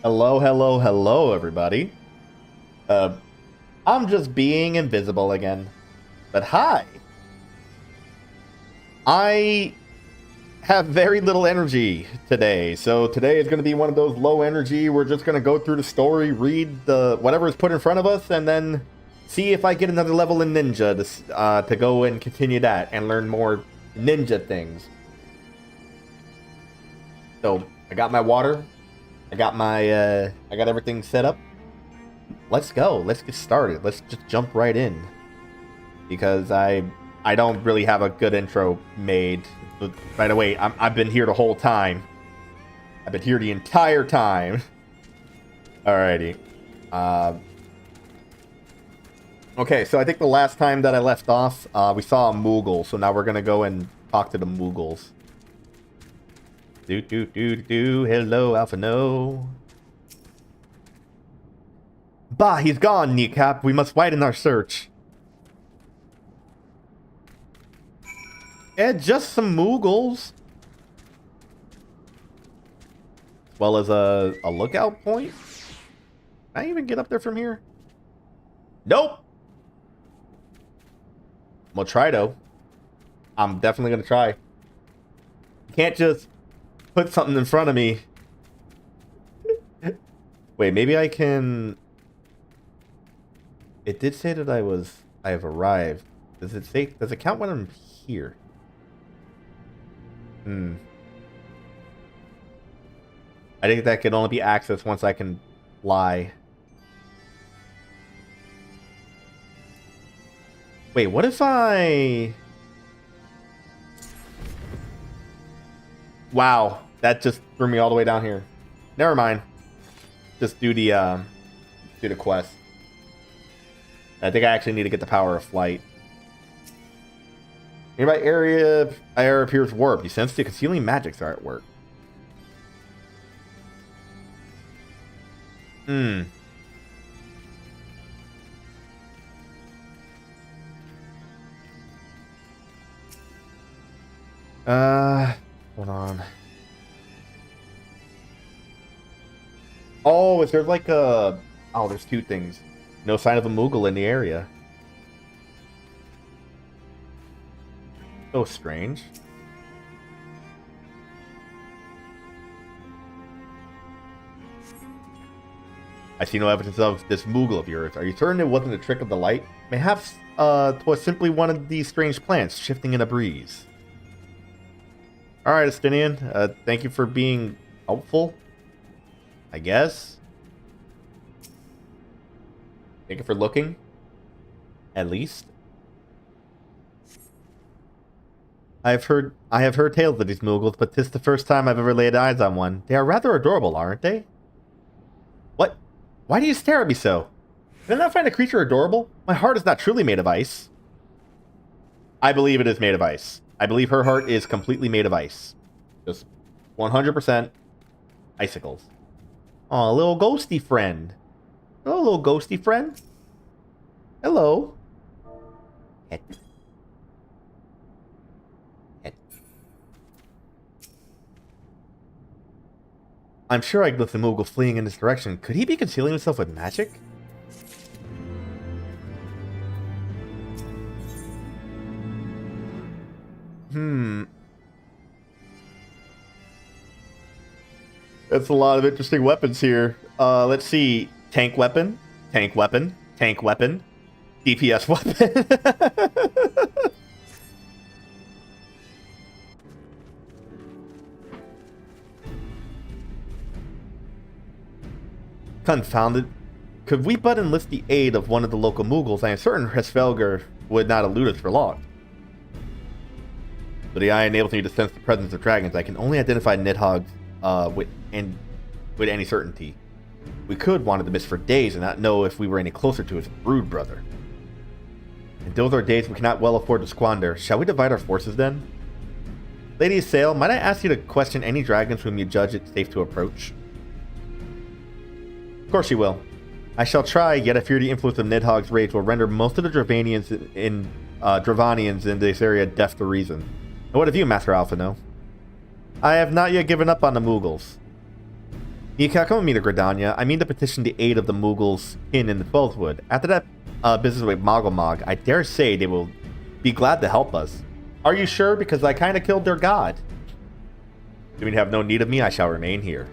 Hello, hello, hello, everybody. Uh, I'm just being invisible again. But hi! I have very little energy today, so today is going to be one of those low energy. We're just going to go through the story, read the whatever is put in front of us, and then see if I get another level in Ninja to go and continue that and learn more Ninja things. So, I got my water. I got everything set up. Let's go. Let's get started. Let's just jump right in. Because I don't really have a good intro made. But by the way, I've been here the whole time. I've been here the entire time. Alrighty. Okay, so I think the last time that I left off, we saw a Moogle. So now we're gonna go and talk to the Moogles. Hello, Alpha No. Bah, he's gone, Kneecap. We must widen our search. Just some Moogles. As well as a lookout point. Can I even get up there from here? Nope. I'm gonna try, though. I'm definitely gonna try. You can't just put something in front of me. Wait, maybe I can... It did say that I have arrived. Does it count when I'm here? I think that can only be accessed once I can fly. Wait, what if I... Wow, that just threw me all the way down here. Never mind. Just do the quest. I think I actually need to get the power of flight. Nearby area appears warped. You sense the concealing magics are at work. Hold on. Oh, is there like a... Oh, there's two things. No sign of a Moogle in the area. So strange. I see no evidence of this Moogle of yours. Are you certain it wasn't a trick of the light? Perhaps it was simply one of these strange plants shifting in a breeze. Alright, Estinian. Thank you for being helpful. I guess. Thank you for looking. At least. I have heard tales of these Moogles, but this is the first time I've ever laid eyes on one. They are rather adorable, aren't they? What? Why do you stare at me so? Did I not find a creature adorable? My heart is not truly made of ice. I believe it is made of ice. I believe her heart is completely made of ice. Just 100% icicles. Aw, little ghosty friend. Hello, little ghosty friend. Hello. I'm sure I glimpsed the Moogle fleeing in this direction. Could he be concealing himself with magic? That's a lot of interesting weapons here. Let's see. Tank weapon. Tank weapon. Tank weapon. DPS weapon. Confounded. Could we but enlist the aid of one of the local Moogles, I am certain Hresvelger would not elude us for long. But the eye enables me to sense the presence of dragons. I can only identify Nidhogg's with any certainty. We could wander the mist for days and not know if we were any closer to his brood brother. And those are days we cannot well afford to squander. Shall we divide our forces then? Lady Sail, might I ask you to question any dragons whom you judge it safe to approach? Of course you will. I shall try, yet I fear the influence of Nidhogg's rage will render most of the Dravanians in this area deaf to reason. And what of you, Master Alphino? I have not yet given up on the Moogles. You can't come with me to Gridania. I mean to petition the aid of the Mughals kin in the Twelvewood. After that business with Moggle, I dare say they will be glad to help us. Are you sure? Because I kind of killed their god. Do you have no need of me? I shall remain here.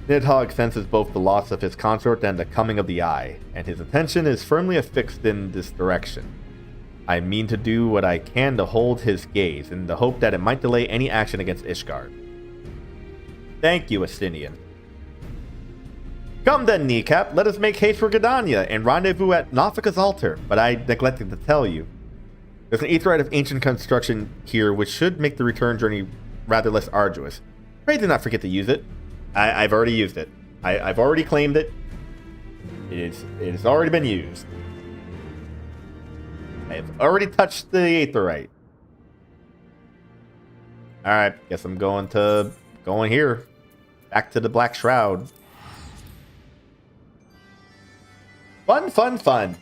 Nidhogg senses both the loss of his consort and the coming of the Eye, and his attention is firmly affixed in this direction. I mean to do what I can to hold his gaze, in the hope that it might delay any action against Ishgard. Thank you, Astinian. Come then, Kneecap, let us make haste for Gridania and rendezvous at Nafika's altar, but I neglected to tell you. There's an aetheryte of ancient construction here which should make the return journey rather less arduous. Pray do not forget to use it. I've already used it. I've already claimed it. It has already been used. I've already touched the aetheryte. Alright, guess I'm going here. Back to the Black Shroud. Fun, fun, fun.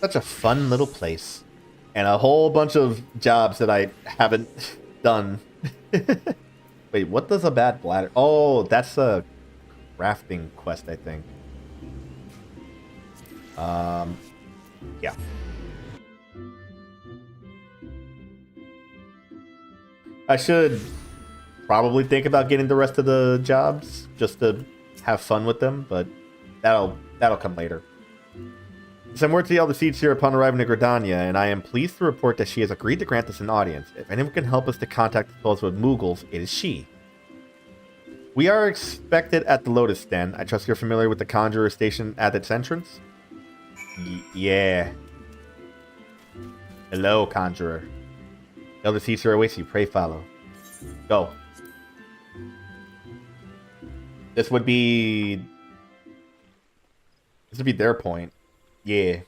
Such a fun little place. And a whole bunch of jobs that I haven't done. Wait, what does a bad bladder... Oh, that's a crafting quest, I think. Yeah. I should probably think about getting the rest of the jobs just to have fun with them, but that'll come later. Send word to the Elder Seeds here upon arriving at Gridania, and I am pleased to report that she has agreed to grant us an audience. If anyone can help us to contact the Twelvewood Mughals, it is she. We are expected at the Lotus Den. I trust you're familiar with the Conjurer station at its entrance? Yeah. Hello, Conjurer. Elder Seeds here awaits you. Pray follow. Go. This would be their point. Yeah.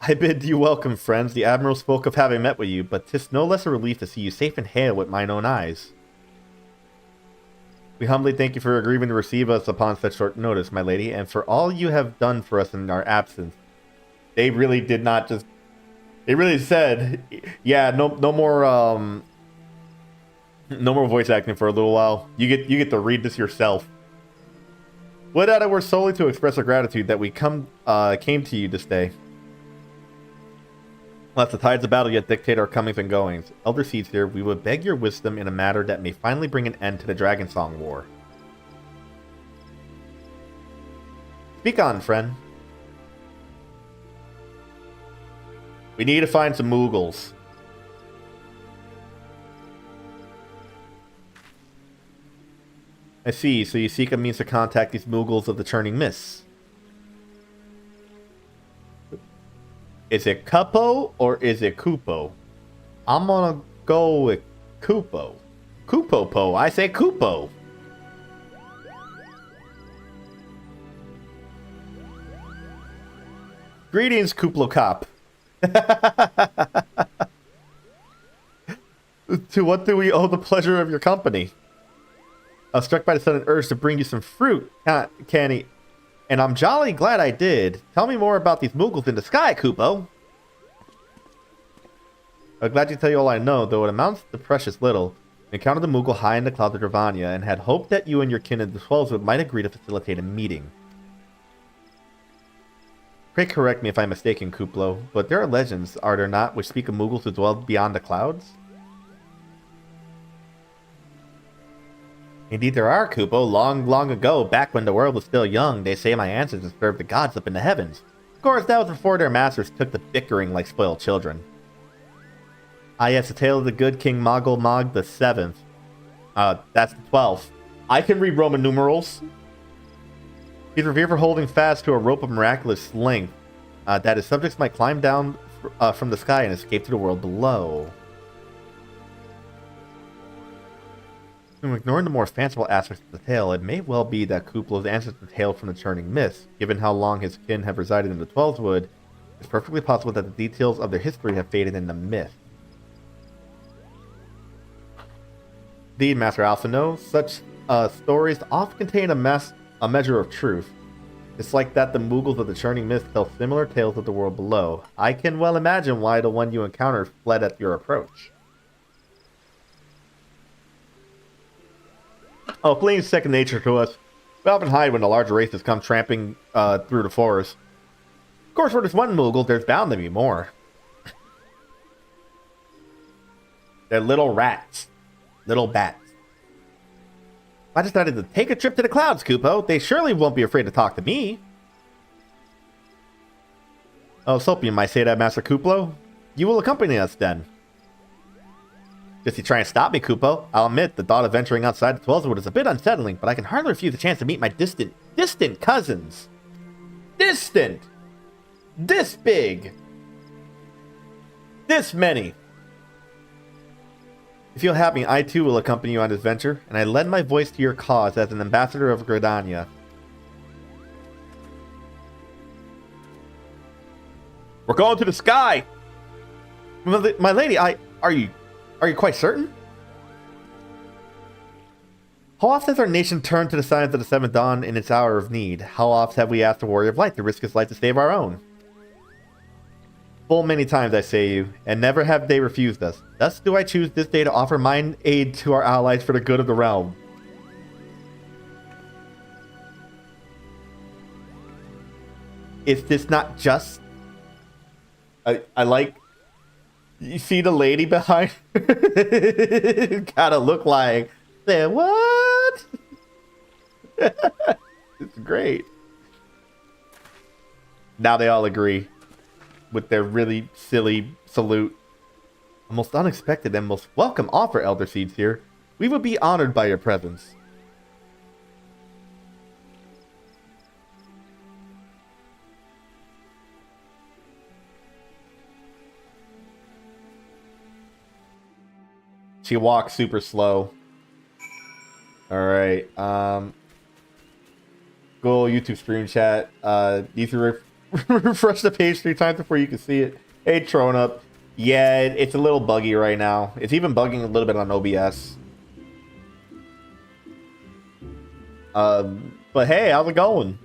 I bid you welcome, friends. The Admiral spoke of having met with you, but 'tis no less a relief to see you safe and hale with mine own eyes. We humbly thank you for agreeing to receive us upon such short notice, my lady, and for all you have done for us in our absence. They really did not just... They really said, yeah, no more, no more voice acting for a little while. You get to read this yourself. Would that it were solely to express our gratitude that we came to you this day. Let the tides of battle yet dictate our comings and goings. Elder Seeds here, we would beg your wisdom in a matter that may finally bring an end to the Dragon Song War. Speak on, friend. We need to find some Mughals. I see, so you seek a means to contact these Mughals of the Churning Mists. Is it Kupo or is it Kupo? I'm gonna go with Kupo. Kupo-po, I say Kupo. Greetings, Kuplo-Cop. To what do we owe the pleasure of your company? I was struck by the sudden urge to bring you some fruit, Canny, and I'm jolly glad I did. Tell me more about these Mughals in the sky, Kupo. I'm glad to tell you all I know, though it amounts to precious little. I encountered the Mughal high in the clouds of Dravania, and had hoped that you and your kin in the Twelvewood might agree to facilitate a meeting. Pray correct me if I'm mistaken, Kuplo, but there are legends, are there not, which speak of Mughals who dwell beyond the clouds? Indeed there are, Kupo. Long, long ago, back when the world was still young, they say my ancestors served the gods up in the heavens. Of course, that was before their masters took to bickering like spoiled children. Ah yes, the tale of the good King Moggle Mog the 7th. That's the 12th. I can read Roman numerals. He's revered for holding fast to a rope of miraculous length, that his subjects might climb down from the sky and escape to the world below. Ignoring the more fanciful aspects of the tale, it may well be that Kuplo's ancestors hailed from the churning mist. Given how long his kin have resided in the Twelveswood, it's perfectly possible that the details of their history have faded in the myth. Indeed, Master Alpha knows, such stories often contain a measure of truth. It's like that the Moogles of the Churning Mist tell similar tales of the world below. I can well imagine why the one you encountered fled at your approach. Oh, fleeing is second nature to us. We often hide when the larger races come tramping through the forest. Of course, for this one Moogle, there's bound to be more. They're little rats. Little bats. I decided to take a trip to the clouds, Kupo. They surely won't be afraid to talk to me. Oh, Sopium might say that, Master Kuplo. You will accompany us, then. Just to try and stop me, Kupo. I'll admit, the thought of venturing outside the Twelveswood is a bit unsettling, but I can hardly refuse the chance to meet my distant cousins. Distant! This big! This many! If you'll have me, I too will accompany you on this venture, and I lend my voice to your cause as an ambassador of Gridania. We're going to the sky! My lady, are you quite certain? How often has our nation turned to the signs of the Seventh Dawn in its hour of need? How often have we asked the Warrior of Light to risk his life to save our own? Full many times, I say you, and never have they refused us. Thus do I choose this day to offer mine aid to our allies for the good of the realm. Is this not just? I like... You see the lady behind? Gotta look like... Say, what? It's great. Now they all agree. With their really silly salute. A most unexpected and most welcome offer, Elder Seeds here. We would be honored by your presence. She walks super slow. Alright, Go YouTube stream chat. You can refresh the page 3 times before you can see it. Hey, Troneup. Yeah, it's a little buggy right now. It's even bugging a little bit on OBS. But hey, how's it going?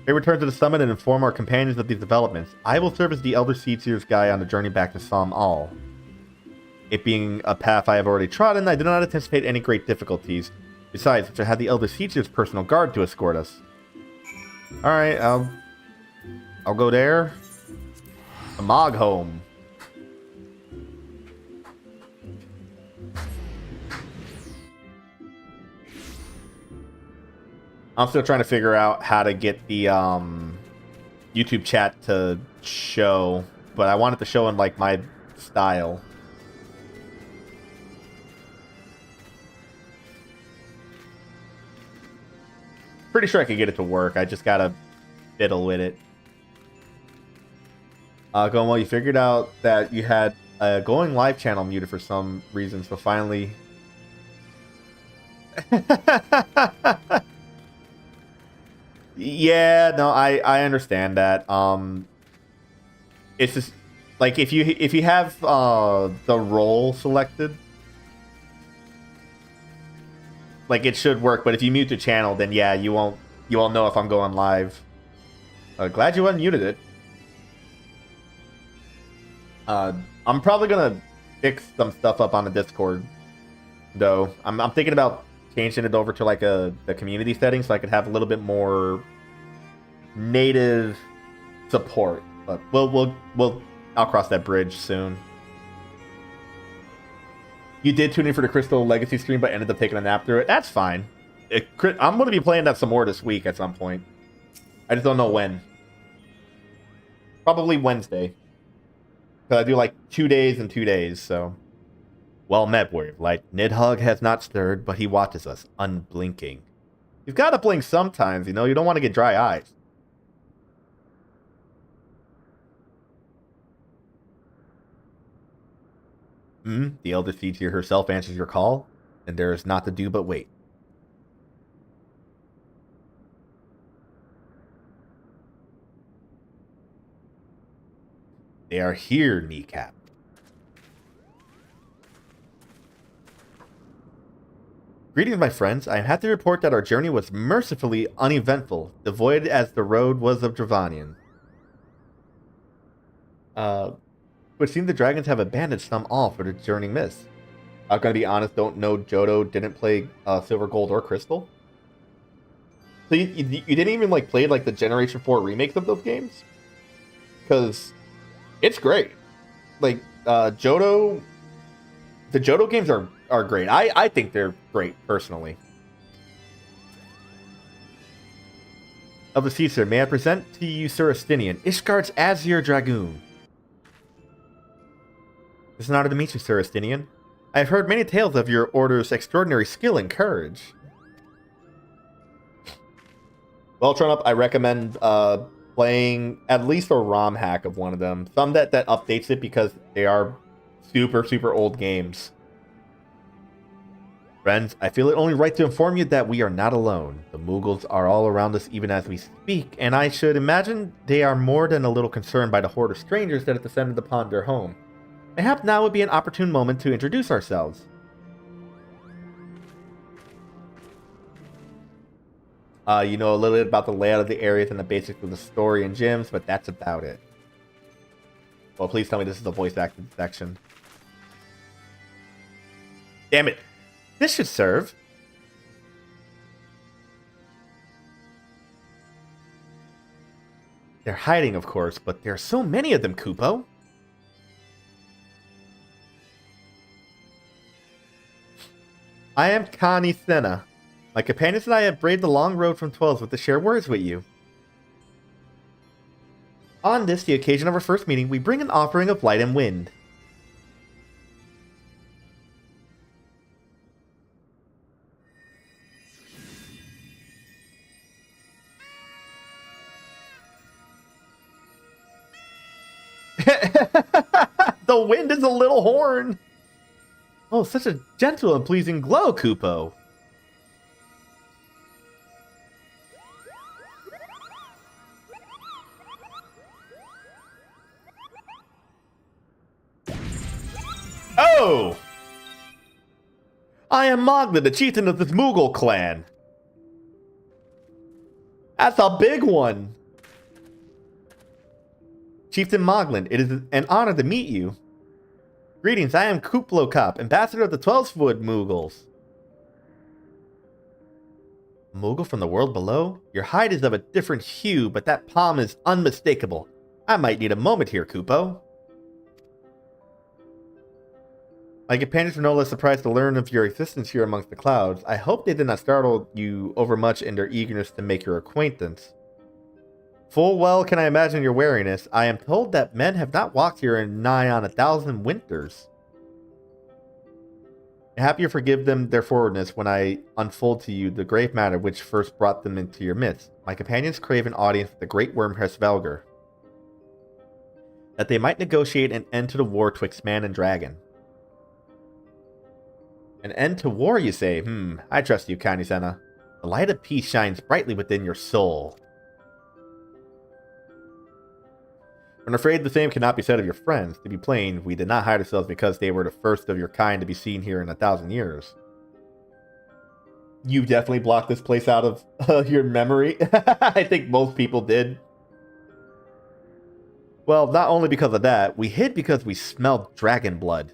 They return to the summit and inform our companions of these developments. I will serve as the Elder Seedseer's guide on the journey back to Som Al. It being a path I have already trodden, I do not anticipate any great difficulties. Besides, I had the Elder Seedseer's personal guard to escort us. Alright, I'll go there. The Mogholm. I'm still trying to figure out how to get the YouTube chat to show, but I want it to show in like my style. Pretty sure I could get it to work. I just gotta fiddle with it. Going well, you figured out that you had a going live channel muted for some reason, so finally... Yeah, no, I understand that. It's just like if you have the role selected, like it should work. But if you mute the channel, then yeah, you won't know if I'm going live. Glad you unmuted it. I'm probably gonna fix some stuff up on the Discord, though. I'm thinking about changing it over to like the community setting so I could have a little bit more native support. But I'll cross that bridge soon. You did tune in for the Crystal Legacy stream, but ended up taking a nap through it. That's fine. I'm going to be playing that some more this week at some point. I just don't know when. Probably Wednesday. Because I do like 2 days and 2 days, so... Well met, Warrior of Light. Nidhogg has not stirred, but he watches us, unblinking. You've got to blink sometimes, you know? You don't want to get dry eyes. The Elder Seedseer herself answers your call. and there is naught to do but wait. They are here, Kneecap. Greetings, my friends. I am happy to report that our journey was mercifully uneventful, devoid as the road was of Dravanians. It seems the dragons have abandoned some all for the journey miss. I'm gonna be honest, don't know Johto didn't play Silver, Gold, or Crystal. So you didn't even like play like the Generation 4 remakes of those games? Because it's great. Like Johto, the Johto games are great. I think they're great personally. Of the Caesar, may I present to you Sir Estinian, Ishgard's Azure Dragoon. It's an honor to meet you, Sir Estinian. I have heard many tales of your order's extraordinary skill and courage. Well, Trunnup, I recommend playing at least a ROM hack of one of them. Some that updates it because they are super, super old games. Friends, I feel it only right to inform you that we are not alone. The Moogles are all around us even as we speak, and I should imagine they are more than a little concerned by the horde of strangers that have descended upon their home. Perhaps now would be an opportune moment to introduce ourselves. You know a little bit about the layout of the areas and the basics of the story and gyms, but that's about it. Well, please tell me this is the voice acting section. Damn it! This should serve. They're hiding, of course, but there are so many of them, Kupo. I am Connie Senna. My companions and I have braved the long road from 12s to share words with you. On this, the occasion of our first meeting, we bring an offering of light and wind. The wind is a little horn. Oh, such a gentle and pleasing glow, Kupo. Oh! I am Mogli, the chieftain of this Moogle clan. That's a big one. Chieftain Moglin, it is an honor to meet you. Greetings, I am Kuplokop, ambassador of the 12-Wood Moogles. Moogle from the world below? Your hide is of a different hue, but that palm is unmistakable. I might need a moment here, Kupo. My companions were no less surprised to learn of your existence here amongst the clouds. I hope they did not startle you overmuch in their eagerness to make your acquaintance. Full well can I imagine your wariness. I am told that men have not walked here in nigh on 1,000 winters. I'm happy to forgive them their forwardness when I unfold to you the grave matter which first brought them into your midst. My companions crave an audience with the great worm Hersvelger, that they might negotiate an end to the war twixt man and dragon. An end to war, you say? I trust you, Kanisena. The light of peace shines brightly within your soul. I'm afraid the same cannot be said of your friends. To be plain, we did not hide ourselves because they were the first of your kind to be seen here in 1,000 years. You definitely blocked this place out of your memory. I think most people did. Well, not only because of that, we hid because we smelled dragon blood.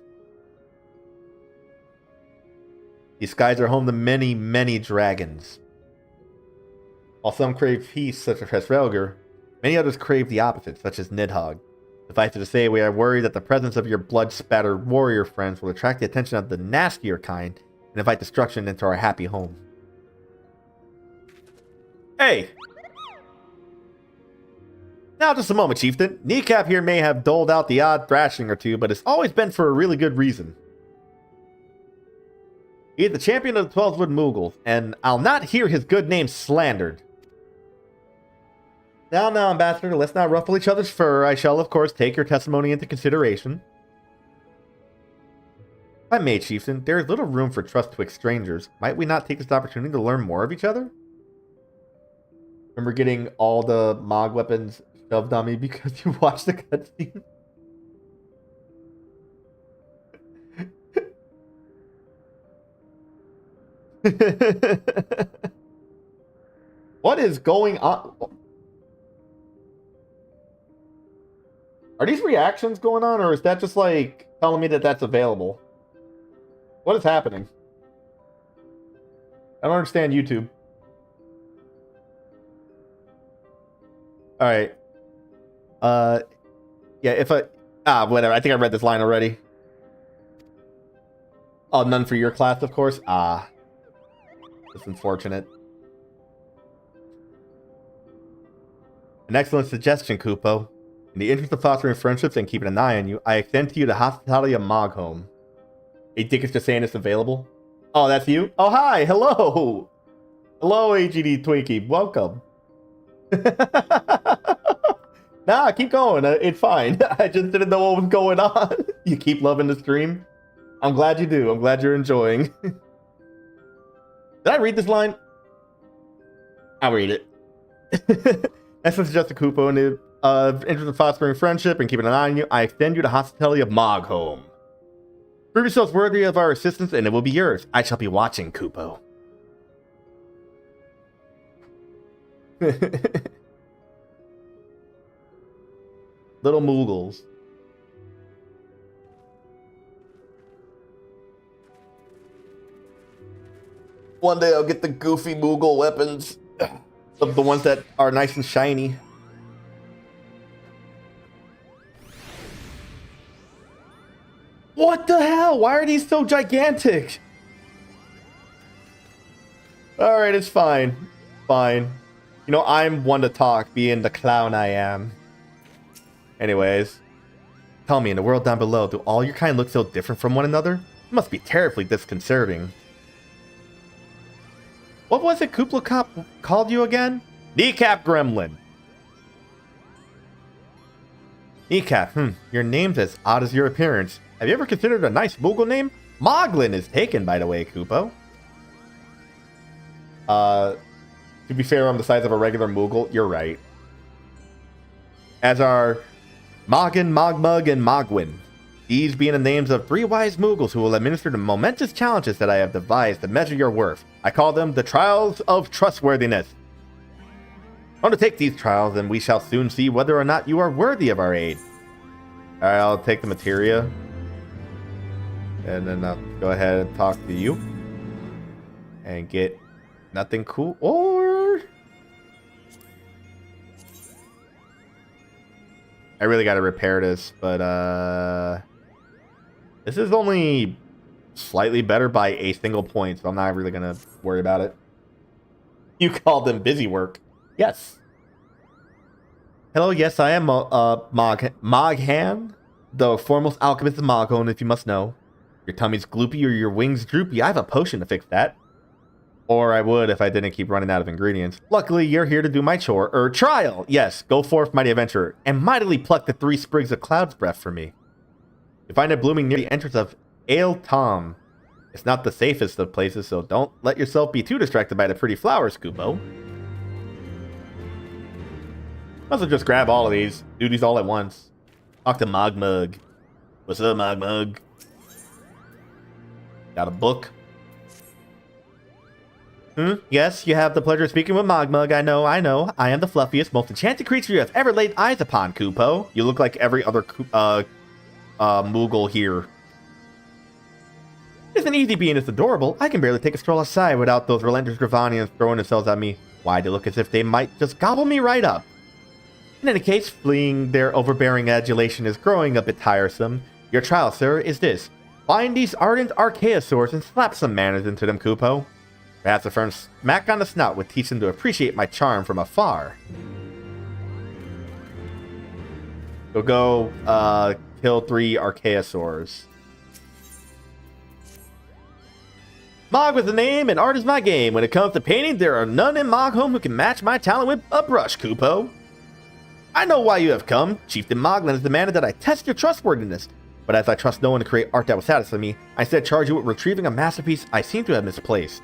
These skies are home to many, many dragons. While some crave peace, such as Hersvelger, many others crave the opposite, such as Nidhogg. Suffice it to say, we are worried that the presence of your blood-spattered warrior friends will attract the attention of the nastier kind and invite destruction into our happy home. Hey! Now just a moment, Chieftain. Kneecap here may have doled out the odd thrashing or two, but it's always been for a really good reason. He is the champion of the 12-Wood Moogles, and I'll not hear his good name slandered. Now, Ambassador, let's not ruffle each other's fur. I shall, of course, take your testimony into consideration. If I may, Chieftain, there is little room for trust twixt strangers. Might we not take this opportunity to learn more of each other? Remember getting all the Mog weapons shoved on me because you watched the cutscene? What is going on? Are these reactions going on, or is that just like telling me that that's available? What is happening? I don't understand YouTube. All right. Yeah, if I... whatever. I think I read this line already. Oh, none for your class, of course? That's unfortunate. An excellent suggestion, Kupo. In the interest of fostering friendships and keeping an eye on you, I extend to you the hospitality of Moghome. Hey, Dick is just saying it's available? Oh, that's you? Oh, hi! Hello! Hello, AGD Twinkie. Welcome. Nah, keep going. It's fine. I just didn't know what was going on. You keep loving the stream? I'm glad you do. I'm glad you're enjoying. Did I read this line? I'll read it. Essence just a Kupo in the interest of fostering friendship and keeping an eye on you. I extend you the hospitality of Moghome. Prove yourselves worthy of our assistance and it will be yours. I shall be watching, Kupo. Little Moogles. One day I'll get the goofy Moogle weapons. Of the ones that are nice and shiny. What the hell? Why are these so gigantic? Alright, it's fine. Fine. You know, I'm one to talk, being the clown I am. Anyways. Tell me, in the world down below, do all your kind look so different from one another? It must be terribly disconcerting. What was it Kuplo Cop called you again? Kneecap Gremlin. Kneecap, your name's as odd as your appearance. Have you ever considered a nice Moogle name? Moglin is taken, by the way, Kupo. To be fair, I'm the size of a regular Moogle. You're right. As are Moggin, Mogmug, and Mogwin. These being the names of 3 wise Moogles who will administer the momentous challenges that I have devised to measure your worth. I call them the Trials of Trustworthiness. Undertake these trials, and we shall soon see whether or not you are worthy of our aid. Alright, I'll take the materia. And then I'll go ahead and talk to you. And get nothing cool. Or... I really gotta repair this, but this is only slightly better by a single point, so I'm not really gonna worry about it. You called them busy work. Yes. Hello, yes, I am Moghan, the foremost alchemist of Moghome, if you must know. Your tummy's gloopy or your wings droopy. I have a potion to fix that. Or I would if I didn't keep running out of ingredients. Luckily, you're here to do my chore, or trial. Yes, go forth, mighty adventurer, and mightily pluck the 3 sprigs of cloud's breath for me. You find it blooming near the entrance of Ale Tom. It's not the safest of places, so don't let yourself be too distracted by the pretty flowers, Kupo. Might as well just grab all of these. Do these all at once. Talk to Mogmug. What's up, Mogmug? Got a book. Yes, you have the pleasure of speaking with Mogmug. I know. I am the fluffiest, most enchanted creature you have ever laid eyes upon, Kupo. You look like every other Moogle here. It isn't easy being this adorable. I can barely take a stroll outside without those relentless Dravanians throwing themselves at me. Why, they look as if they might just gobble me right up. In any case, fleeing their overbearing adulation is growing a bit tiresome. Your trial, sir, is this. Find these ardent Archaeosaurs and slap some manners into them, Kupo. Perhaps a firm smack on the snout would teach them to appreciate my charm from afar. Go kill 3 Archaeosaurs. Mog was the name and art is my game. When it comes to painting, there are none in Moghome who can match my talent with a brush, Kupo. I know why you have come. Chieftain Moglin has demanded that I test your trustworthiness. But as I trust no one to create art that will satisfy me, I instead charge you with retrieving a masterpiece I seem to have misplaced.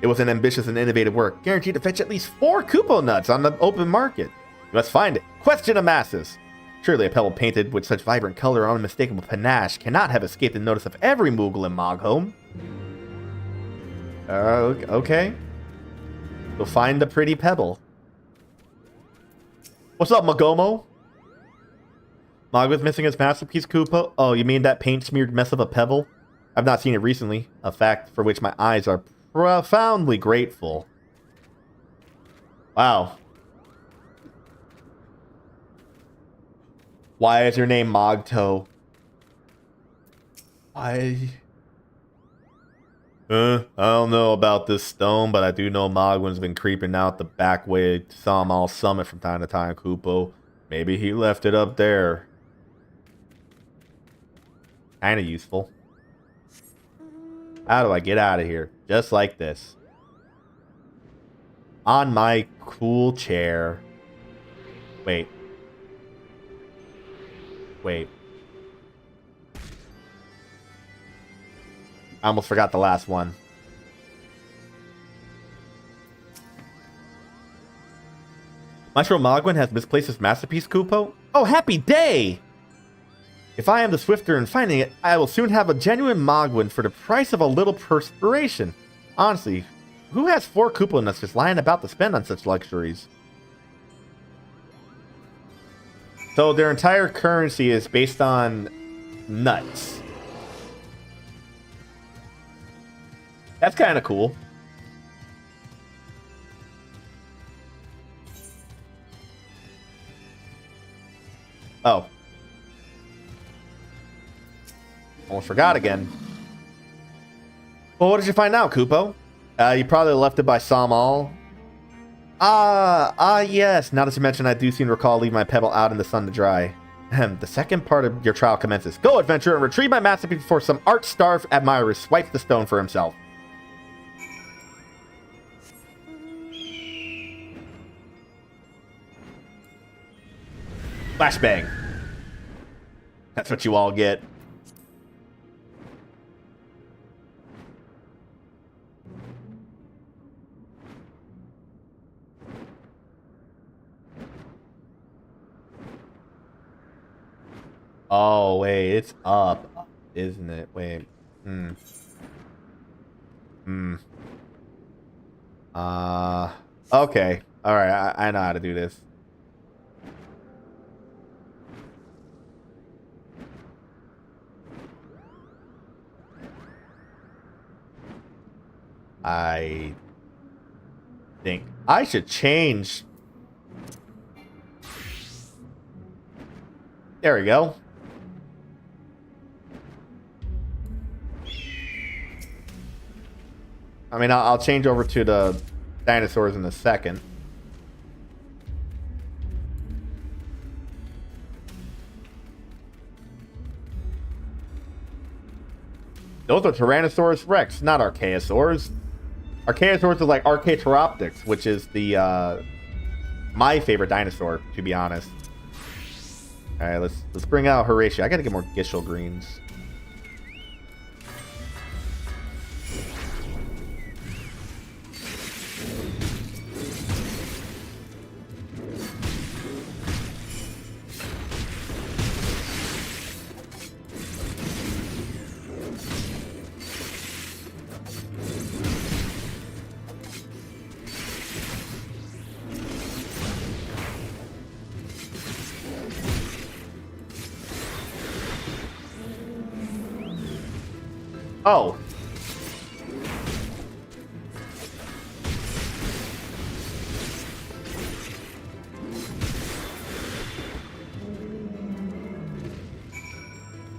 It was an ambitious and innovative work, guaranteed to fetch at least 4 Kupo nuts on the open market. You must find it. Question of masses. Surely a pebble painted with such vibrant color and unmistakable panache cannot have escaped the notice of every Moogle in Mogholm. Okay. We'll find the pretty pebble. What's up, Magomo? Mogwit's missing his masterpiece, Kupo? Oh, you mean that paint-smeared mess of a pebble? I've not seen it recently, a fact for which my eyes are profoundly grateful. Wow. Why is your name Mogto? I don't know about this stone, but I do know Mogwin's been creeping out the back way to Salmal Summit from time to time, Kupo. Maybe he left it up there. Kinda useful. How do I get out of here? Just like this. On my cool chair. Wait. I almost forgot the last one. Maestro Mogwin has misplaced his masterpiece, Kupo? Oh, happy day! If I am the swifter in finding it, I will soon have a genuine Mogwin for the price of a little perspiration. Honestly, who has 4 Kupo nuts just lying about to spend on such luxuries? So their entire currency is based on nuts. That's kind of cool. Oh. Almost forgot again. Well, what did you find out, Kupo? You probably left it by Salmal. Yes. Now that you mention, I do seem to recall leaving my pebble out in the sun to dry. The second part of your trial commences. Go, adventurer, and retrieve my masterpiece before some art-starved admirer swipes the stone for himself. Flashbang. That's what you all get. Oh, wait, it's up, isn't it? Wait. Okay. Alright, I know how to do this. I think I should change. There we go. I mean, I'll change over to the dinosaurs in a second. Those are Tyrannosaurus Rex, not Archaeosaurs. Archaeosaurs are like Archaeopteryx, which is the my favorite dinosaur, to be honest. All right, let's bring out Horatio. I gotta get more Gishel greens. Oh.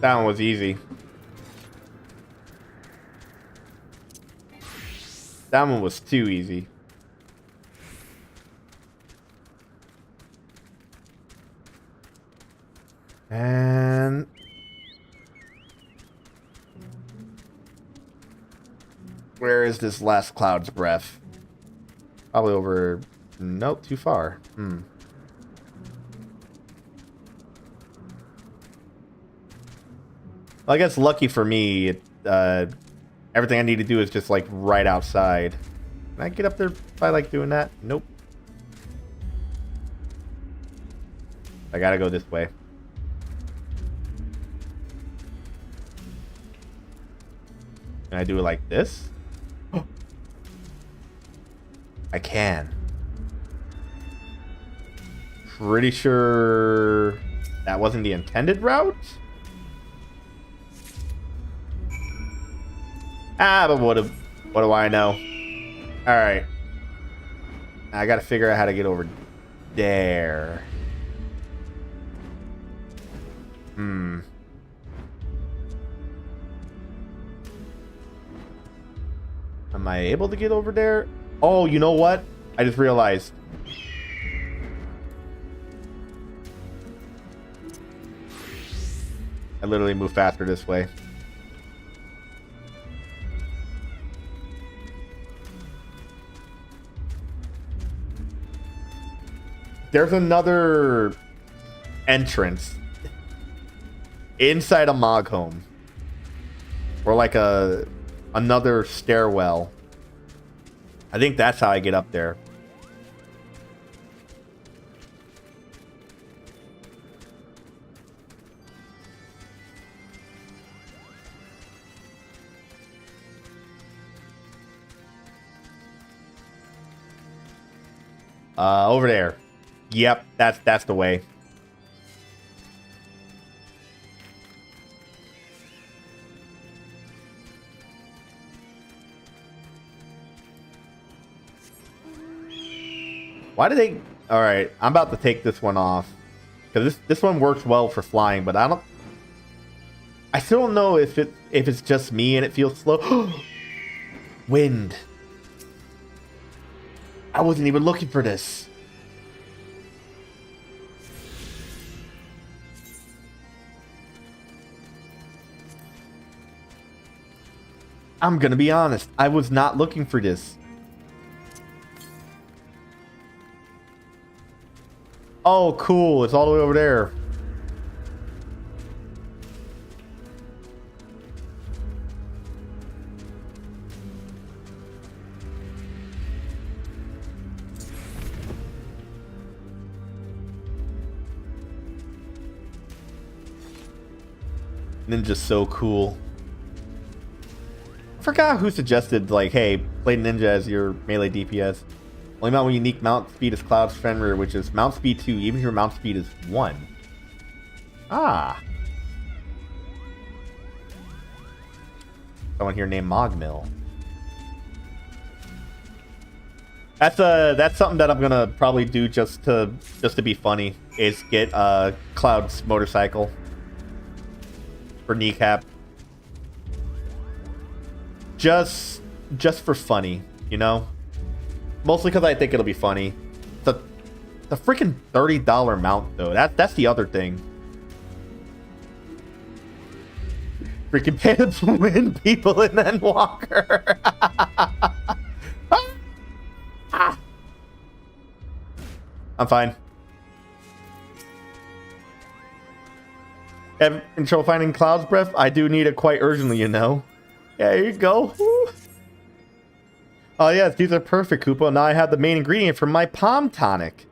That one was easy. That one was too easy. And where is this last cloud's breath? Probably over... Nope, too far. Well, I guess lucky for me, everything I need to do is just like right outside. Can I get up there by like doing that? Nope. I gotta go this way. Can I do it like this? I can. Pretty sure that wasn't the intended route. Ah, but what do I know? All right. I got to figure out how to get over there. Am I able to get over there? Oh, you know what? I just realized. I literally move faster this way. There's another entrance inside a Mog home. Or like another stairwell. I think that's how I get up there. Over there. Yep, that's the way. Why do they... Alright, I'm about to take this one off. Because this one works well for flying, but I still don't know if it's just me and it feels slow. Wind. I wasn't even looking for this. I'm gonna be honest. I was not looking for this. Oh, cool. It's all the way over there. Ninja's so cool. I forgot who suggested, like, hey, play Ninja as your melee DPS. Only mount with unique mount speed is Cloud's Fenrir, which is mount speed 2, even if your mount speed is 1. Ah. Someone here named Mogmill. That's something that I'm gonna probably do just to be funny, is get Cloud's motorcycle for kneecap. Just for funny, you know? Mostly because I think it'll be funny. The freaking $30 mount though. That's the other thing. Freaking pay to win people and then Walker. I'm fine. Having trouble finding Cloud's breath? I do need it quite urgently, you know. Yeah, there you go. Woo. Oh yes, these are perfect, Koopo. Now I have the main ingredient for my palm tonic.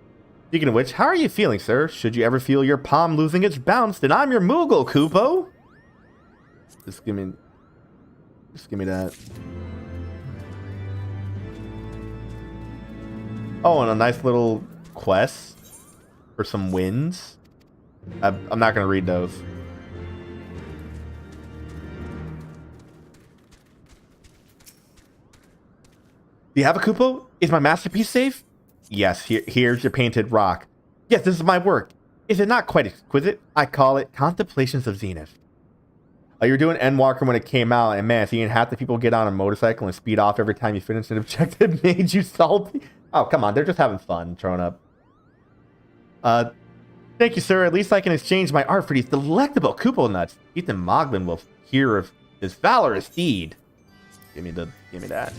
Speaking of which, how are you feeling, sir? Should you ever feel your palm losing its bounce, then I'm your Moogle, Koopo. Just give me that. Oh, and a nice little quest for some wins. I'm not gonna read those. Do you have a Koopo? Is my masterpiece safe? Yes, here's your painted rock. Yes, this is my work. Is it not quite exquisite? I call it Contemplations of Zenith. You were doing Endwalker when it came out, and man, seeing half the people get on a motorcycle and speed off every time you finish an objective made you salty? Oh, come on, they're just having fun throwing up. Thank you, sir. At least I can exchange my art for these delectable Koopo nuts. Ethan Moglen will hear of this valorous deed. Give me that.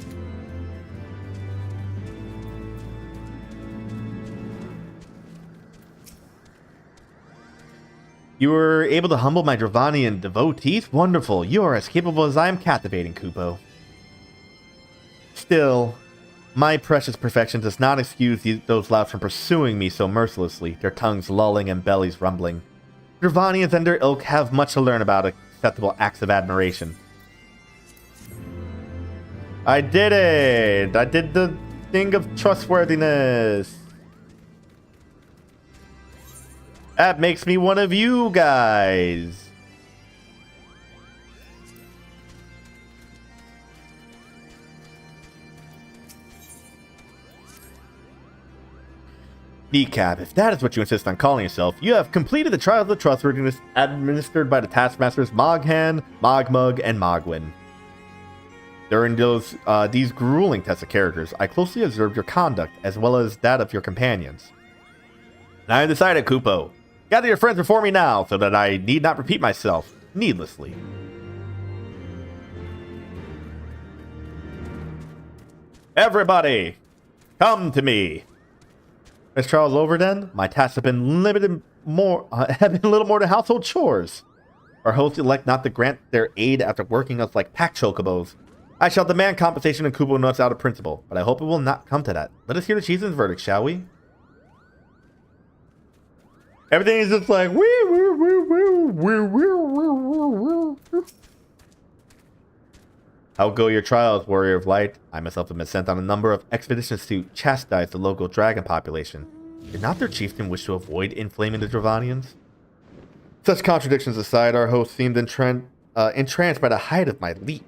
You were able to humble my Dravanian devotees? Wonderful. You are as capable as I am captivating, Kupo. Still, my precious perfection does not excuse those louts from pursuing me so mercilessly, their tongues lolling and bellies rumbling. Dravanians and their ilk have much to learn about acceptable acts of admiration. I did it! I did the thing of trustworthiness! That makes me one of you guys! Kneecap, if that is what you insist on calling yourself, you have completed the trials of trustworthiness administered by the taskmasters Moghan, Mogmug, and Mogwin. During these grueling tests of characters, I closely observed your conduct as well as that of your companions. And I have decided, Kupo. Gather your friends before me now, so that I need not repeat myself needlessly. Everybody, come to me. This trial's over then. My tasks have been have been a little more than household chores. Our hosts elect not to grant their aid after working us like pack chocobos. I shall demand compensation and Kupo notes out of principle, but I hope it will not come to that. Let us hear the chieftain's verdict, shall we? Everything is just like How go your trials, warrior of light? I myself have been sent on a number of expeditions to chastise the local dragon population. Did not their chieftain wish to avoid inflaming the Dravanians? Such contradictions aside, our host seemed entranced by the height of my leap.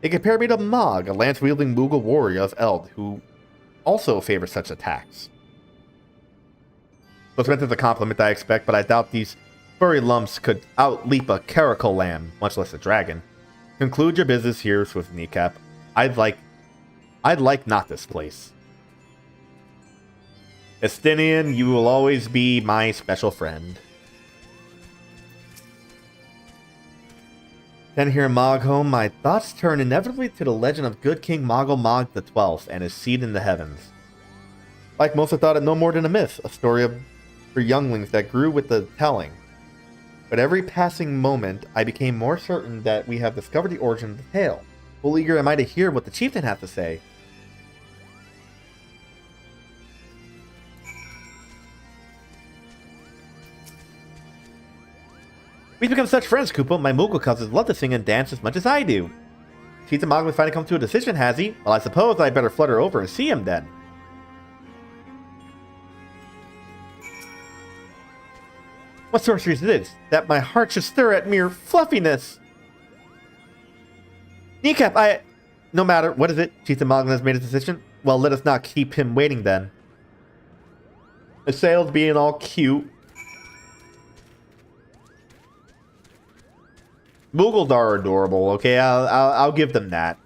They compared me to Mog, a lance-wielding Moogle warrior of Eld, who also favors such attacks. It was meant as a compliment, I expect, but I doubt these furry lumps could outleap a caracal lamb, much less a dragon. Conclude your business here, Swift Kneecap. I'd like not this place. Estinian, you will always be my special friend. Then here in Mogholm, my thoughts turn inevitably to the legend of good King Moggle Mog XII and his seat in the heavens. Like most, I thought it no more than a myth, a story for younglings that grew with the telling. But every passing moment, I became more certain that we have discovered the origin of the tale. Full eager am I to hear what the chieftain has to say. We've become such friends, Kupo. My Moogle cousins love to sing and dance as much as I do. Chieftain Mogwin's finally come to a decision, has he? Well, I suppose I'd better flutter over and see him then. What sorcery is this, that my heart should stir at mere fluffiness? Kneecap, no matter, what is it? Chieftain Mogwin has made a decision? Well, let us not keep him waiting then. The sails being all cute. Moogles are adorable, okay? I'll give them that.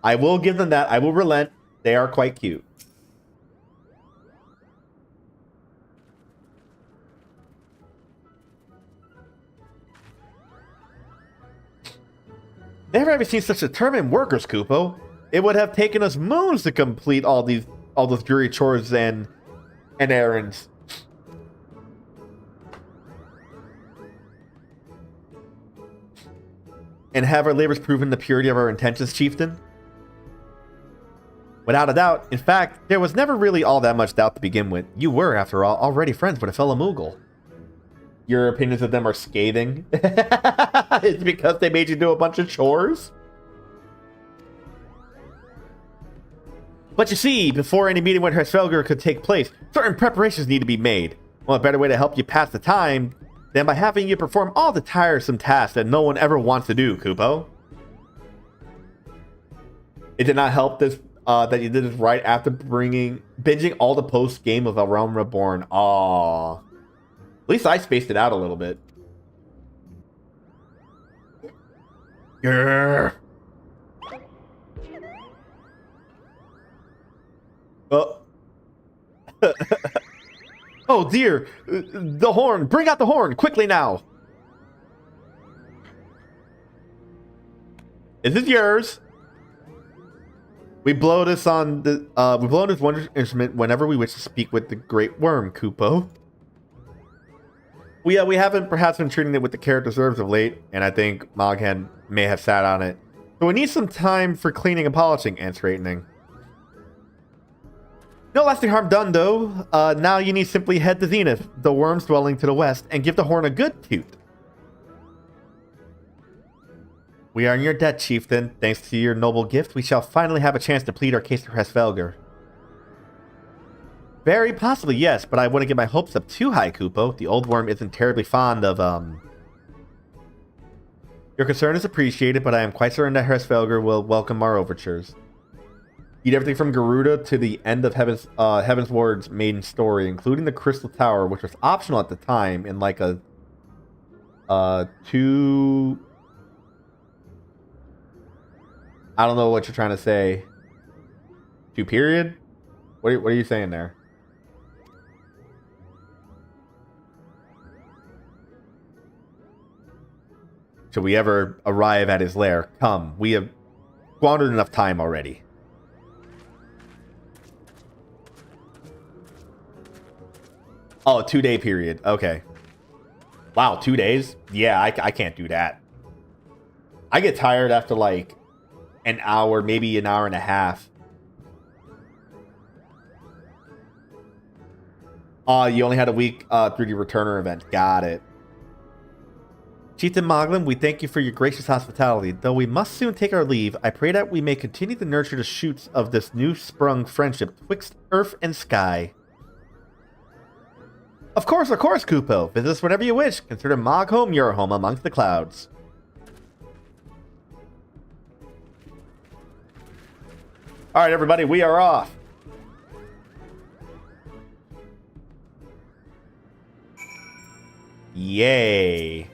I will give them that. I will relent. They are quite cute. Never have seen such determined workers, Kupo. It would have taken us moons to complete all those dreary chores and errands. And have our labors proven the purity of our intentions, Chieftain? Without a doubt. In fact, there was never really all that much doubt to begin with. You were, after all, already friends with a fellow Moogle. Your opinions of them are scathing? It's because they made you do a bunch of chores? But you see, before any meeting with Hersfelger could take place, certain preparations need to be made. Well, a better way to help you pass the time than by having you perform all the tiresome tasks that no one ever wants to do, Kupo. It did not help this that you did this right after binging all the post-game of A Realm Reborn. Aww. At least I spaced it out a little bit. Grrr. Oh. Oh dear! The horn! Bring out the horn! Quickly now! Is this yours? We blow this on the we blow on this wondrous instrument whenever we wish to speak with the great worm, Kupo. We haven't perhaps been treating it with the care it deserves of late, and I think Moghan may have sat on it. So we need some time for cleaning and polishing and straightening. No lasting harm done, though. Now you need simply head to Zenith, the worm's dwelling to the west, and give the horn a good toot. We are in your debt, chieftain. Thanks to your noble gift, we shall finally have a chance to plead our case to Hresvelgr. Very possibly, yes, but I wouldn't get my hopes up too high, Kupo. The old worm isn't terribly fond of, Your concern is appreciated, but I am quite certain that Hresvelgr will welcome our overtures. Eat everything from Garuda to the end of Heavensward's main story, including the Crystal Tower, which was optional at the time in like a two... I don't know what you're trying to say. 2 period? What are you saying there? Should we ever arrive at his lair? Come, we have squandered enough time already. Oh, 2-day period. Okay. Wow, 2 days? Yeah, I can't do that. I get tired after like an hour, maybe an hour and a half. You only had a week through the returner event. Got it. Chieftain Moglin, we thank you for your gracious hospitality. Though we must soon take our leave, I pray that we may continue to nurture the shoots of this new-sprung friendship twixt earth and sky. Of course, Kupo. Visit us whenever you wish. Consider Mog home your home amongst the clouds. Alright, everybody, we are off. Yay.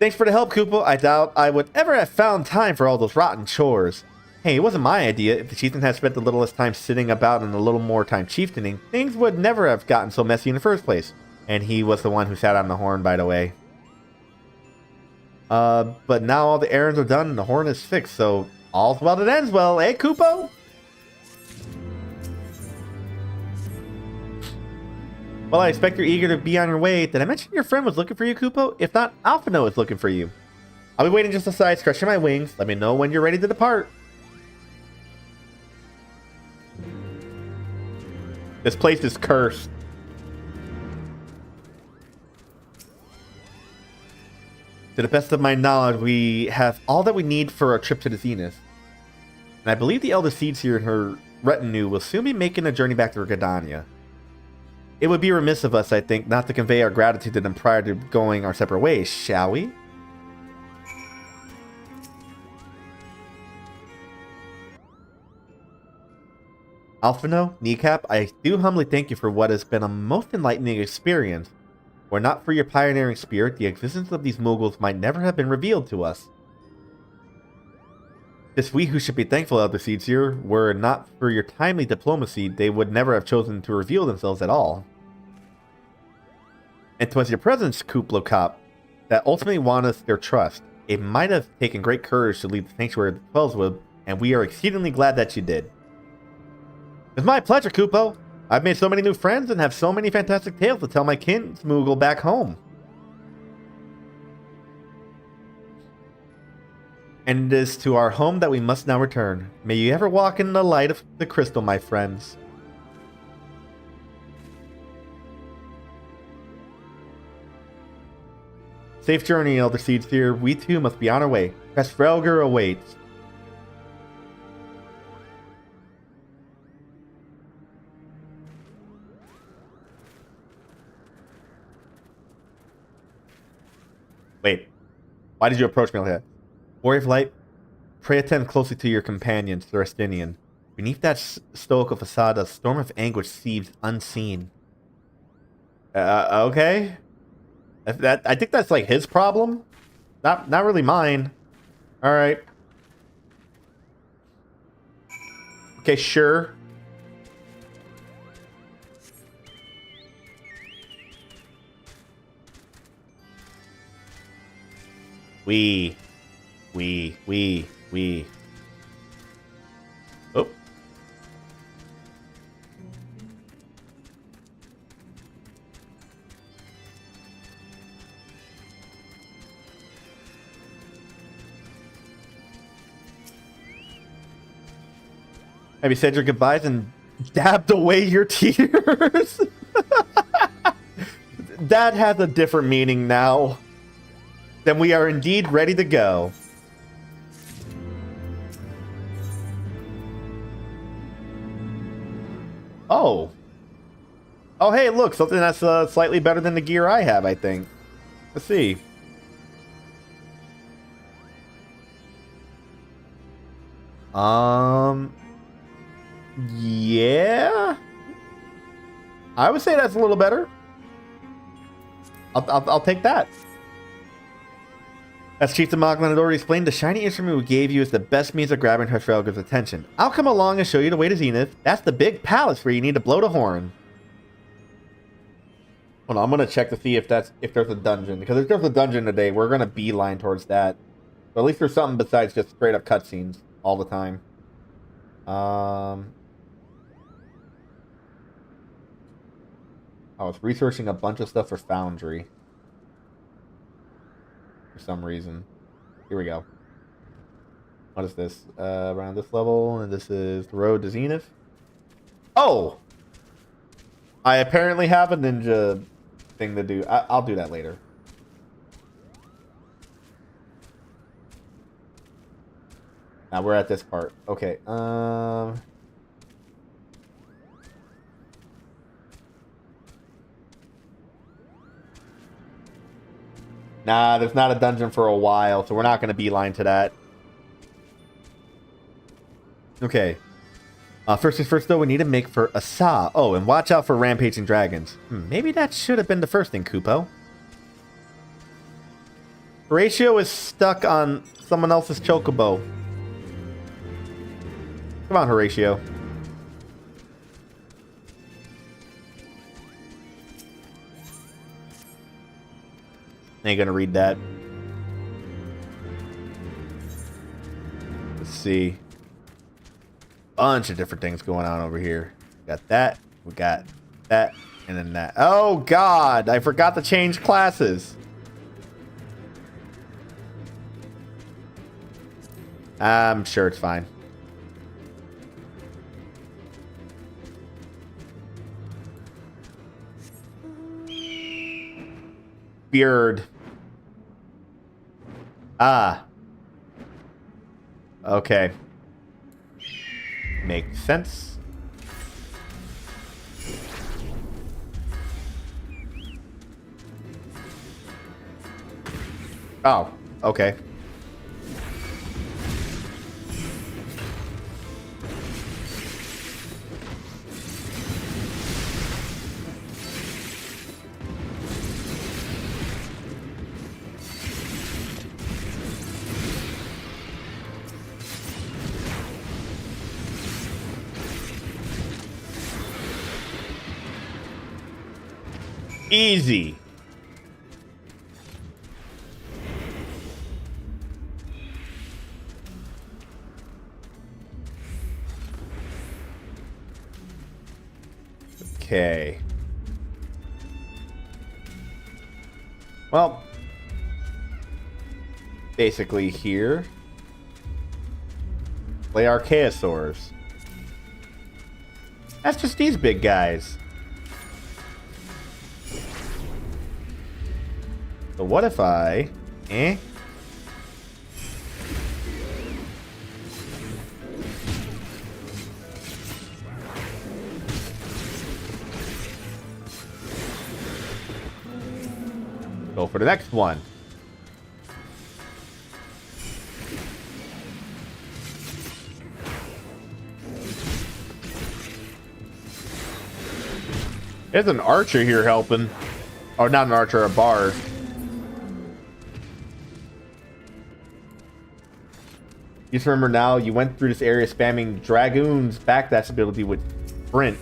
Thanks for the help, Kupo. I doubt I would ever have found time for all those rotten chores. Hey, it wasn't my idea. If the chieftain had spent a little less time sitting about and a little more time chieftaining, things would never have gotten so messy in the first place. And he was the one who sat on the horn, by the way. But now all the errands are done and the horn is fixed, so all's well that ends well, eh, Kupo? Well, I expect you're eager to be on your way. Did I mention your friend was looking for you, Kupo? If not, Alphino is looking for you. I'll be waiting just outside, stretching my wings. Let me know when you're ready to depart. This place is cursed. To the best of my knowledge, we have all that we need for our trip to the Zenith. And I believe the Elder Seedseer and her retinue will soon be making a journey back to Redania. It would be remiss of us, I think, not to convey our gratitude to them prior to going our separate ways, shall we? Alphino, Kneecap, I do humbly thank you for what has been a most enlightening experience. Were not for your pioneering spirit, the existence of these Mughals might never have been revealed to us. It's we who should be thankful, Elder Seedseer. Were it not for your timely diplomacy, they would never have chosen to reveal themselves at all. And 'twas your presence, Kuplokop, that ultimately won us their trust. It might have taken great courage to leave the sanctuary of the Twellswood, and we are exceedingly glad that you did. It's my pleasure, Kupo. I've made so many new friends and have so many fantastic tales to tell my kinsmoogle back home. And it is to our home that we must now return. May you ever walk in the light of the crystal, my friends. Safe journey, Elder Seedseer. We too must be on our way. Hresvelgr awaits. Wait, why did you approach me like that? Warrior of Light, pray attend closely to your companions, the Restinian. Beneath that stoical facade, a storm of anguish seethes unseen. Okay. I think that's like his problem. Not really mine. All right. Okay, sure. We. Oh. Have you said your goodbyes and dabbed away your tears? That has a different meaning now. Then we are indeed ready to go. Oh. Oh, hey, look, something that's slightly better than the gear I have, I think. Let's see. Yeah. I would say that's a little better. I'll take that. As Chief Demogorgon had already explained, the shiny instrument we gave you is the best means of grabbing Trafalgar's attention. I'll come along and show you the way to Zenith. That's the big palace where you need to blow the horn. Hold on, I'm gonna check to see if there's a dungeon. Because if there's a dungeon today, we're gonna beeline towards that. But at least there's something besides just straight up cutscenes all the time. I was researching a bunch of stuff for Foundry. For some reason. Here we go. What is this? Around this level, and this is the road to Zenith. Oh! I apparently have a ninja thing to do. I'll do that later. Now we're at this part. Okay. Nah, there's not a dungeon for a while, so we're not going to beeline to that. Okay. First things first, though, we need to make for Asa. Oh, and watch out for rampaging dragons. Maybe that should have been the first thing, Kupo. Horatio is stuck on someone else's chocobo. Come on, Horatio. Ain't gonna read that. Let's see. Bunch of different things going on over here. Got that. We got that. And then that. Oh, God. I forgot to change classes. I'm sure it's fine. Beard. Ah. Okay. Makes sense. Oh, okay. Easy. Okay. Well, basically here, play Archaeosaurs. That's just these big guys. So what if I... Go for the next one. There's an archer here helping. Oh, not an archer, a bard. You just remember now, you went through this area spamming Dragoon's backdash ability with Sprint.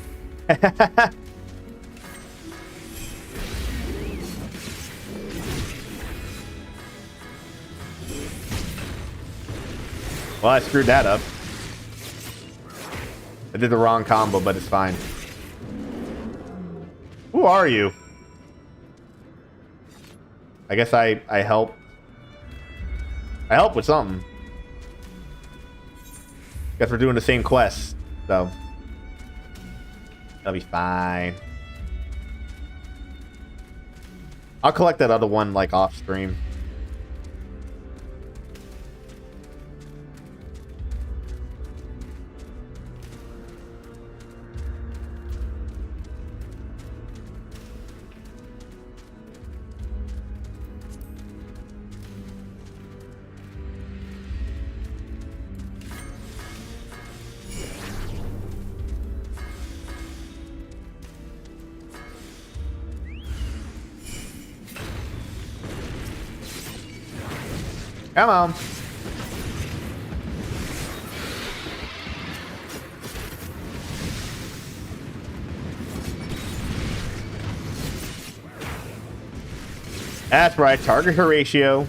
Well, I screwed that up. I did the wrong combo, but it's fine. Who are you? I guess I help. I help with something. Guess we're doing the same quest. So that'll be fine. I'll collect that other one like off stream. Come on. That's right, target Horatio.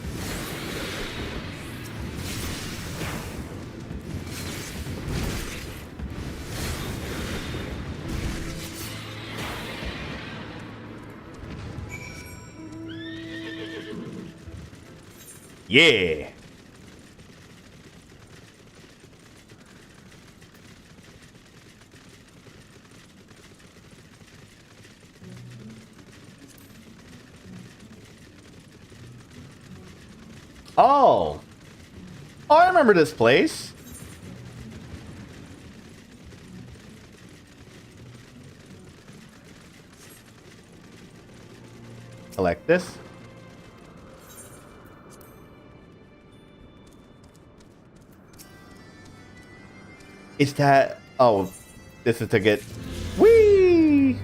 Yeah. Oh. Oh, I remember this place. Select this. Is that... Oh, this is to get... Whee!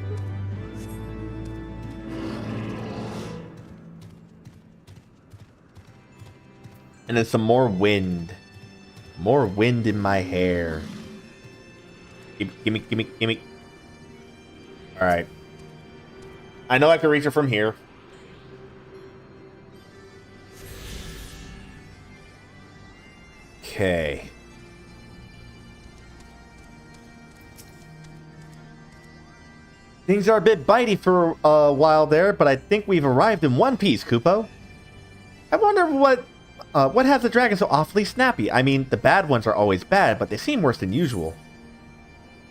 And then some more wind. More wind in my hair. Gimme. Alright. I know I can reach it from here. Okay. Things are a bit bitey for a while there, but I think we've arrived in one piece, Kupo. I wonder what has the dragon so awfully snappy? I mean, the bad ones are always bad, but they seem worse than usual.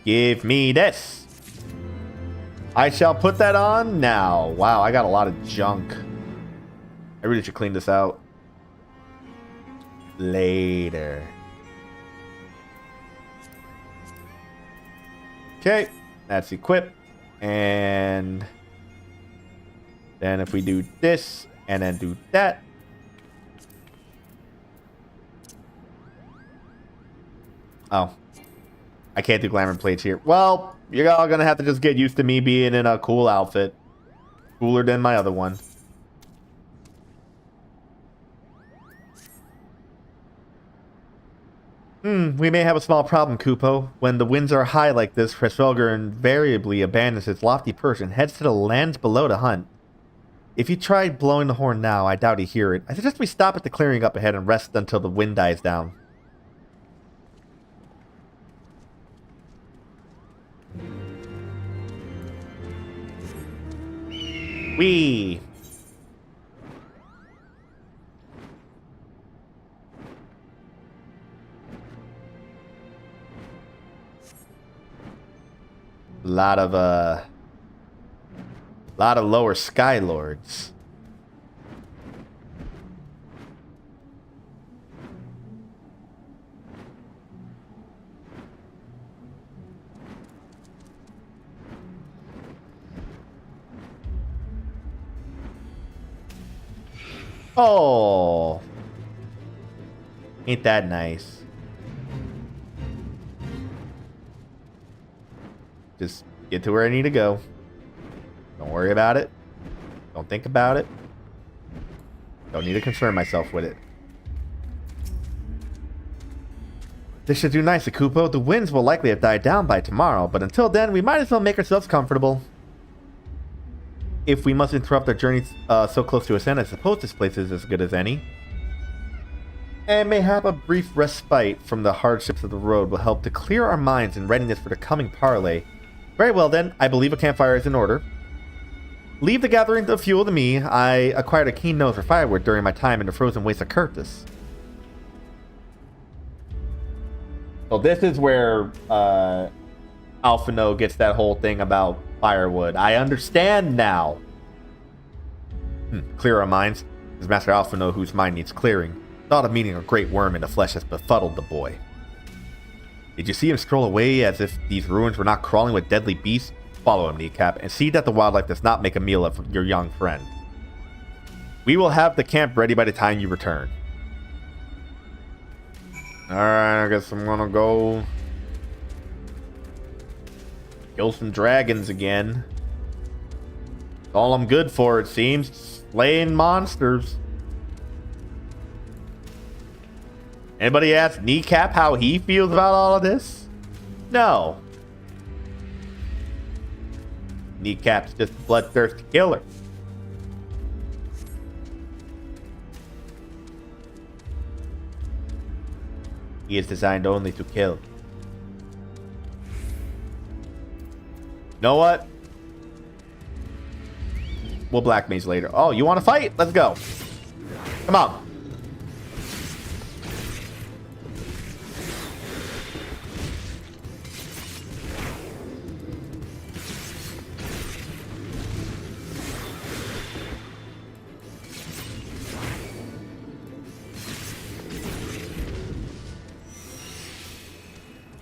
Give me this. I shall put that on now. Wow, I got a lot of junk. I really should clean this out. Later. Okay, that's equipped. And then if we do this and then do that. Oh, I can't do glamour plates here. Well, you're all gonna have to just get used to me being in a cool outfit. Cooler than my other one. We may have a small problem, Kupo. When the winds are high like this, Hresvelger invariably abandons its lofty perch and heads to the lands below to hunt. If you tried blowing the horn now, I doubt he'd hear it. I suggest we stop at the clearing up ahead and rest until the wind dies down. Whee! Lot of lower sky lords. Oh, ain't that nice? Just get to where I need to go. Don't worry about it. Don't think about it. Don't need to concern myself with it. This should do nicely, Kupo. The winds will likely have died down by tomorrow, but until then, we might as well make ourselves comfortable. If we must interrupt our journey so close to Ascend, I suppose this place is as good as any. And mayhap a brief respite from the hardships of the road will help to clear our minds in readiness for the coming parley. Very well then, I believe a campfire is in order. Leave the gathering of fuel to me. I acquired a keen nose for firewood during my time in the frozen wastes of Curtis. So this is where Alphino gets that whole thing about firewood. I understand now. Clear our minds. Is Master Alphino, whose mind needs clearing, thought of meeting a great worm in the flesh has befuddled the boy. Did you see him scroll away as if these ruins were not crawling with deadly beasts? Follow him, Kneecap, and see that the wildlife does not make a meal of your young friend. We will have the camp ready by the time you return. Alright, I guess I'm gonna go kill some dragons again. That's all I'm good for, it seems. Slaying monsters. Anybody ask Kneecap how he feels about all of this? No. Kneecap's just a bloodthirsty killer. He is designed only to kill. You know what? We'll black mage later. Oh, you want to fight? Let's go. Come on.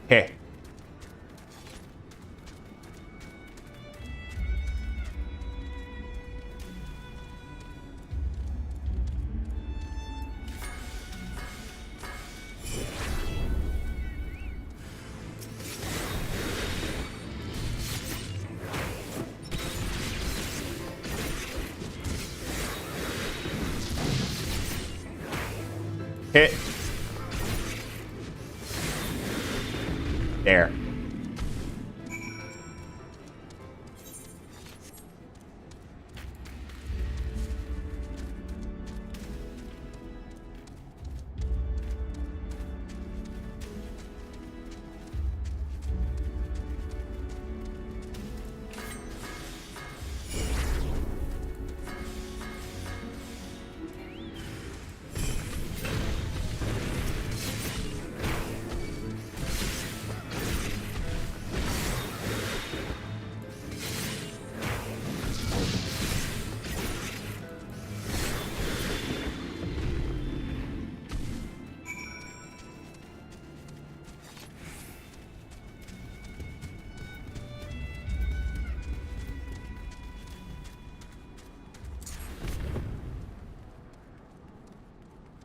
Okay. Hit. There.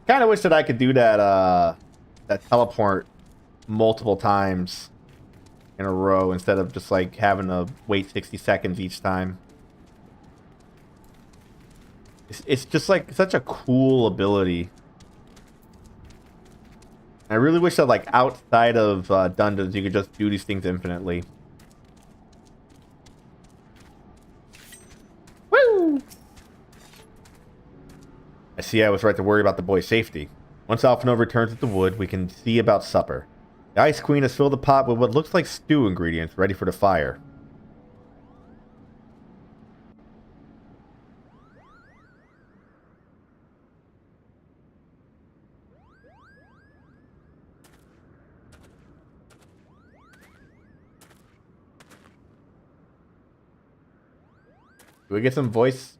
Kind of wish that I could do that that teleport multiple times in a row instead of just like having to wait 60 seconds each time. It's just like such a cool ability. I really wish that like outside of dungeons you could just do these things infinitely. Woo! I see I was right to worry about the boy's safety. Once Alphino returns with the wood, we can see about supper. The Ice Queen has filled the pot with what looks like stew ingredients ready for the fire. Do we get some voice?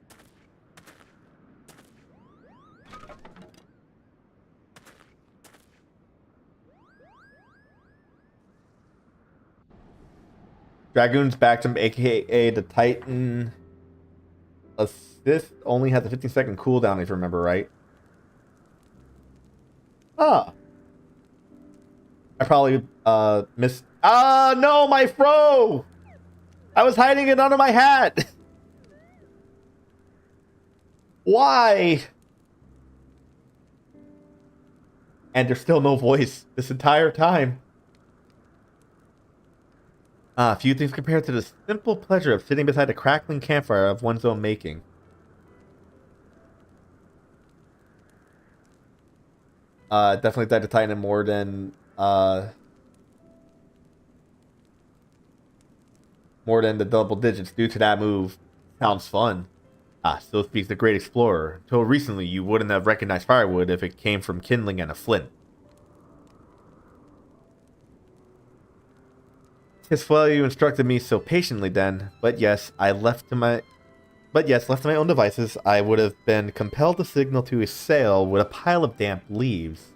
Dragoon's Bactum, aka the Titan Assist, only has a 15-second cooldown, if you remember right. Ah. I probably missed. Ah, no, my fro! I was hiding it under my hat! Why? And there's still no voice this entire time. Few things compared to the simple pleasure of sitting beside a crackling campfire of one's own making. Definitely died to Titan more than the double digits due to that move. Sounds fun. So speaks the great explorer. Until recently, you wouldn't have recognized firewood if it came from kindling and a flint. 'Tis well you instructed me so patiently then, but yes, left to my own devices, I would have been compelled to signal to a sail with a pile of damp leaves.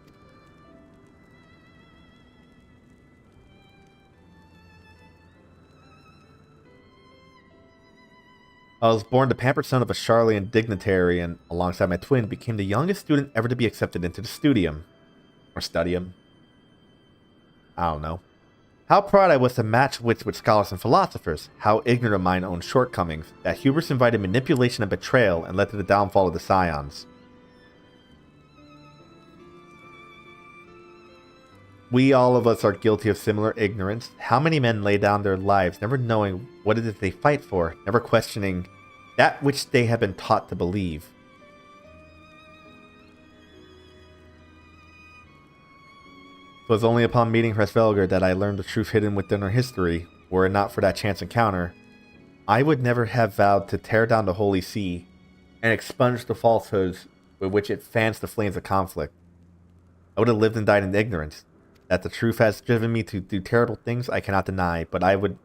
I was born the pampered son of a Charlian dignitary, and alongside my twin, became the youngest student ever to be accepted into the studium. Or studium. I don't know. How proud I was to match wits with scholars and philosophers, how ignorant of mine own shortcomings, that hubris invited manipulation and betrayal and led to the downfall of the Scions. We all of us are guilty of similar ignorance. How many men lay down their lives, never knowing what it is they fight for, never questioning that which they have been taught to believe. It was only upon meeting Heavensward that I learned the truth hidden within our history. Were it not for that chance encounter, I would never have vowed to tear down the Holy See and expunge the falsehoods with which it fans the flames of conflict. I would have lived and died in ignorance. That the truth has driven me to do terrible things, I cannot deny, but I would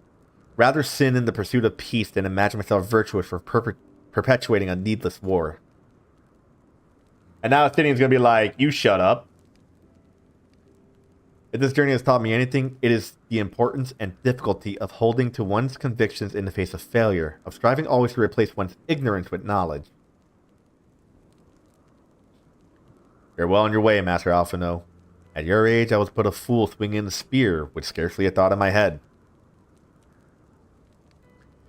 rather sin in the pursuit of peace than imagine myself virtuous for perpetuating a needless war. And now Athenian's going to be like, you shut up. If this journey has taught me anything, it is the importance and difficulty of holding to one's convictions in the face of failure, of striving always to replace one's ignorance with knowledge. You're well on your way, Master Alphino. At your age, I was but a fool swinging a spear with scarcely a thought in my head.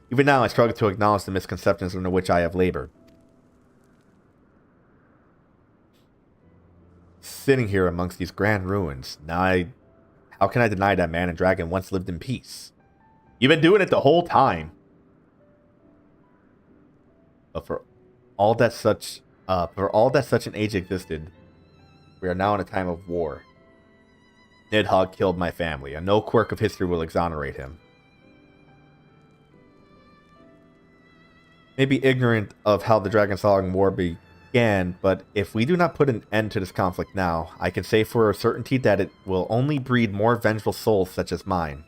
Even now, I struggle to acknowledge the misconceptions under which I have labored. Sitting here amongst these grand ruins, how can I deny that man and dragon once lived in peace? You've been doing it the whole time. But for all that such an age existed, we are now in a time of war. Nidhogg killed my family, and no quirk of history will exonerate him. May be ignorant of how the Dragon-Song War began, but if we do not put an end to this conflict now, I can say for a certainty that it will only breed more vengeful souls such as mine.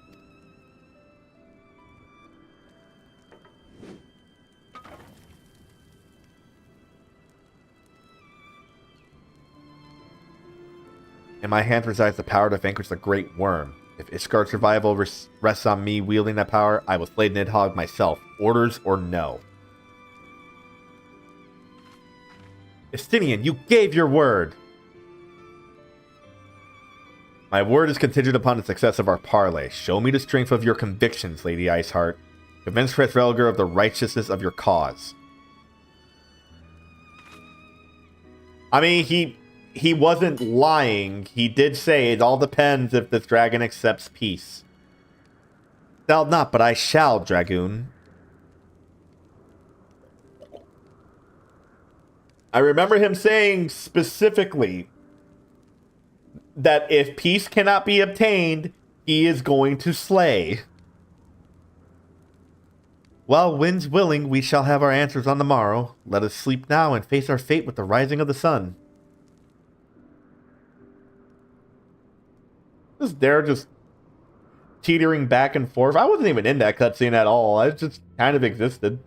In my hands resides the power to vanquish the Great Worm. If Ishgard's survival rests on me wielding that power, I will slay Nidhogg myself, orders or no. Estinian, you gave your word! My word is contingent upon the success of our parley. Show me the strength of your convictions, Lady Iceheart. Convince Heavensward of the righteousness of your cause. I mean, he wasn't lying. He did say it all depends if this dragon accepts peace. Shall not, but I shall, Dragoon. I remember him saying specifically that if peace cannot be obtained, he is going to slay. Well, winds willing, we shall have our answers on the morrow. Let us sleep now and face our fate with the rising of the sun. They're just teetering back and forth. I wasn't even in that cutscene at all. I just kind of existed.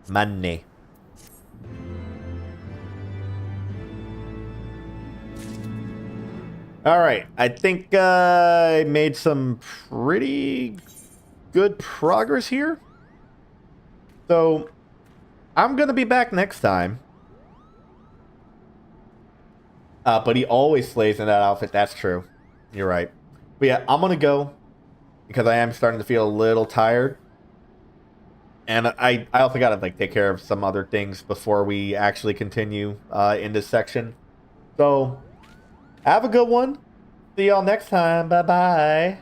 Money. Alright, I think I made some pretty good progress here. So, I'm going to be back next time. But he always slays in that outfit. That's true. You're right. But yeah, I'm going to go because I am starting to feel a little tired. And I also got to take care of some other things before we actually continue in this section. So, have a good one. See y'all next time. Bye-bye.